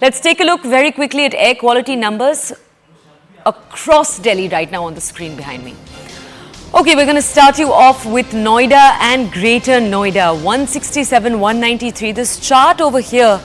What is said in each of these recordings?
Let's take a look very quickly at air quality numbers across Delhi right now on the screen behind me. Okay, we're going to start you off with Noida and Greater Noida, 167, 193. This chart over here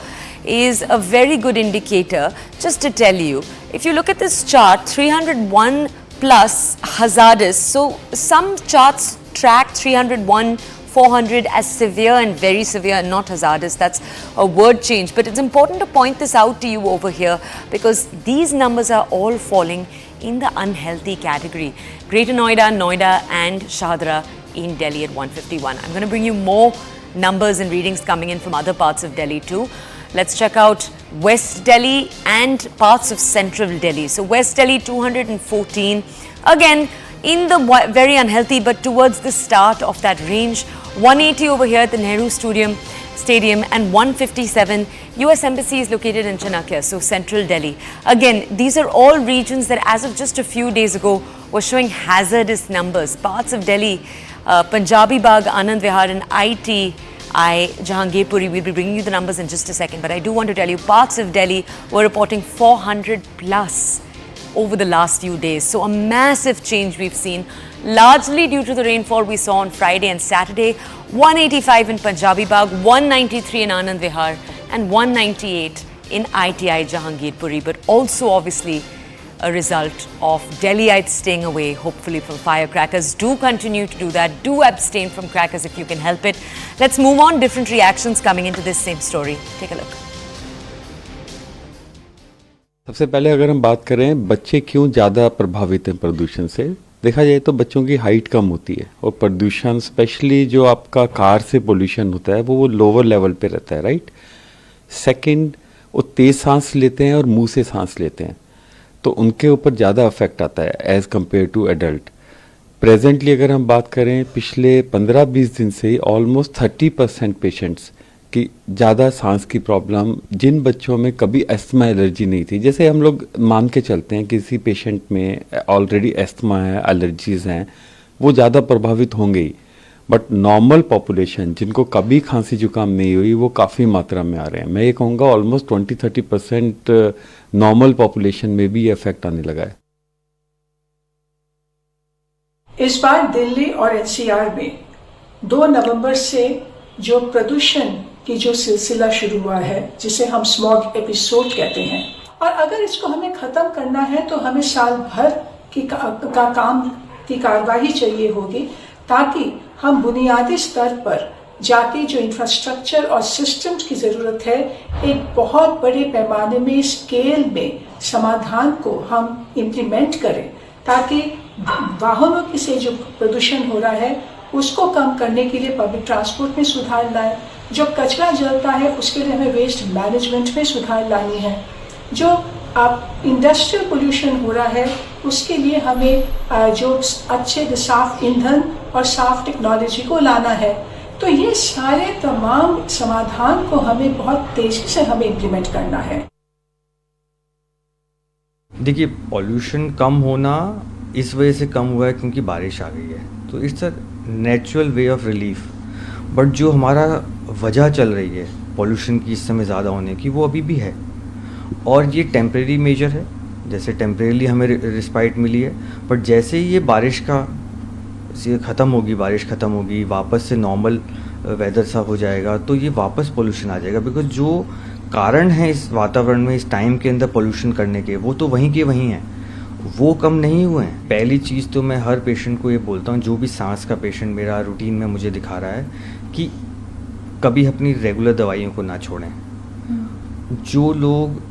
is a very good indicator. Just to tell you, if you look at this chart, 301 plus hazardous. So some charts track 301, 400 as severe and very severe and not hazardous. That's a word change. But it's important to point this out to you over here because these numbers are all falling in the unhealthy category. Greater Noida, Noida and Shahdara in Delhi at 151. I'm going to bring you more numbers and readings coming in from other parts of Delhi too. Let's check out West Delhi and parts of Central Delhi. So West Delhi 214. Again, in the very unhealthy but towards the start of that range. 180 over here at the Nehru Stadium and 157. US Embassy is located in Chanakya, so Central Delhi. Again, these are all regions that as of just a few days ago were showing hazardous numbers. Parts of Delhi, Punjabi Bagh, Anand Vihar and ITI Jahangirpuri. We'll be bringing you the numbers in just a second, but I do want to tell you parts of Delhi were reporting 400 plus over the last few days. So a massive change we've seen, largely due to the rainfall we saw on Friday and Saturday. 185 in Punjabi Bagh, 193 in Anand Vihar and 198 in ITI Jahangirpuri, but also obviously a result of Delhiites staying away, hopefully from firecrackers. Do continue to do that. Do abstain from crackers if you can help it. Let's move on. Different reactions coming into this same story. Take a look. सबसे पहले अगर हम बात करें बच्चे क्यों ज़्यादा प्रभावित हैं प्रदूषण से, देखा जाए तो बच्चों की हाइट कम होती है और प्रदूषण स्पेशली जो आपका कार से पोल्यूशन होता है वो लोअर लेवल पे रहता है, राइट। सेकंड, वो तेज़ सांस लेते हैं और मुंह से सांस लेते हैं तो उनके ऊपर ज़्यादा अफेक्ट आता है as compare to adult. Presently अगर हम बात करें पिछले 15-20 दिन से ऑलमोस्ट 30% पेशेंट्स कि ज़्यादा सांस की प्रॉब्लम, जिन बच्चों में कभी अस्थमा एलर्जी नहीं थी, जैसे हम लोग मान के चलते हैं किसी पेशेंट में ऑलरेडी अस्थमा है, एलर्जीज़ हैं, वो ज़्यादा प्रभावित होंगे ही। बट नॉर्मल पॉपुलेशन जिनको कभी खांसी जुकाम नहीं हुई वो काफ़ी मात्रा में आ रहे हैं। मैं ये कहूँगा ऑलमोस्ट 20-30% नॉर्मल पॉपुलेशन में भी ये इफेक्ट आने लगा है। इस बार दिल्ली और एनसीआर में 2 नवंबर से जो प्रदूषण की जो सिलसिला शुरू हुआ है जिसे हम स्मॉग एपिसोड कहते हैं, और अगर इसको हमें खत्म करना है तो हमें साल भर की काम की कार्रवाई चाहिए होगी ताकि हम बुनियादी स्तर पर जाके जो इंफ्रास्ट्रक्चर और सिस्टम्स की ज़रूरत है एक बहुत बड़े पैमाने में स्केल में समाधान को हम इम्प्लीमेंट करें ताकि वाहनों की से जो प्रदूषण हो रहा है उसको कम करने के लिए पब्लिक ट्रांसपोर्ट में सुधार लाए, जो कचरा जलता है उसके लिए हमें वेस्ट मैनेजमेंट में सुधार लानी है, जो इंडस्ट्रियल पोल्यूशन हो रहा है उसके लिए हमें जो अच्छे साफ ईंधन और साफ टेक्नोलॉजी को लाना है। तो ये सारे तमाम समाधान को हमें बहुत तेजी से हमें इम्प्लीमेंट करना है। देखिए, पॉल्यूशन कम होना इस वजह से कम हुआ है क्योंकि बारिश आ गई है, तो it's a natural way of relief. But जो हमारा वजह चल रही है पॉल्यूशन की इस समय ज़्यादा होने की वो अभी भी है और ये टेम्परेरी मेजर है। जैसे टेम्परेरीली हमें रिस्पाइट मिली है, बट जैसे ही ये बारिश ख़त्म होगी, बारिश ख़त्म होगी, वापस से नॉर्मल वेदर सा हो जाएगा तो ये वापस पोल्यूशन आ जाएगा। बिकॉज जो कारण है इस वातावरण में इस टाइम के अंदर पोल्यूशन करने के वो तो वहीं के वहीं हैं, वो कम नहीं हुए हैं। पहली चीज़ तो मैं हर पेशेंट को ये बोलता हूँ, जो भी सांस का पेशेंट मेरा रूटीन में मुझे दिखा रहा है कि कभी अपनी रेगुलर दवाइयों को ना छोड़ें। जो लोग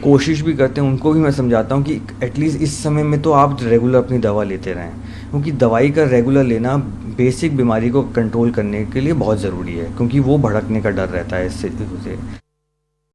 कोशिश भी करते हैं उनको भी मैं समझाता हूँ कि एटलीस्ट इस समय में तो आप रेगुलर अपनी दवा लेते रहें, क्योंकि दवाई का रेगुलर लेना बेसिक बीमारी को कंट्रोल करने के लिए बहुत ज़रूरी है, क्योंकि वो भड़कने का डर रहता है इससे।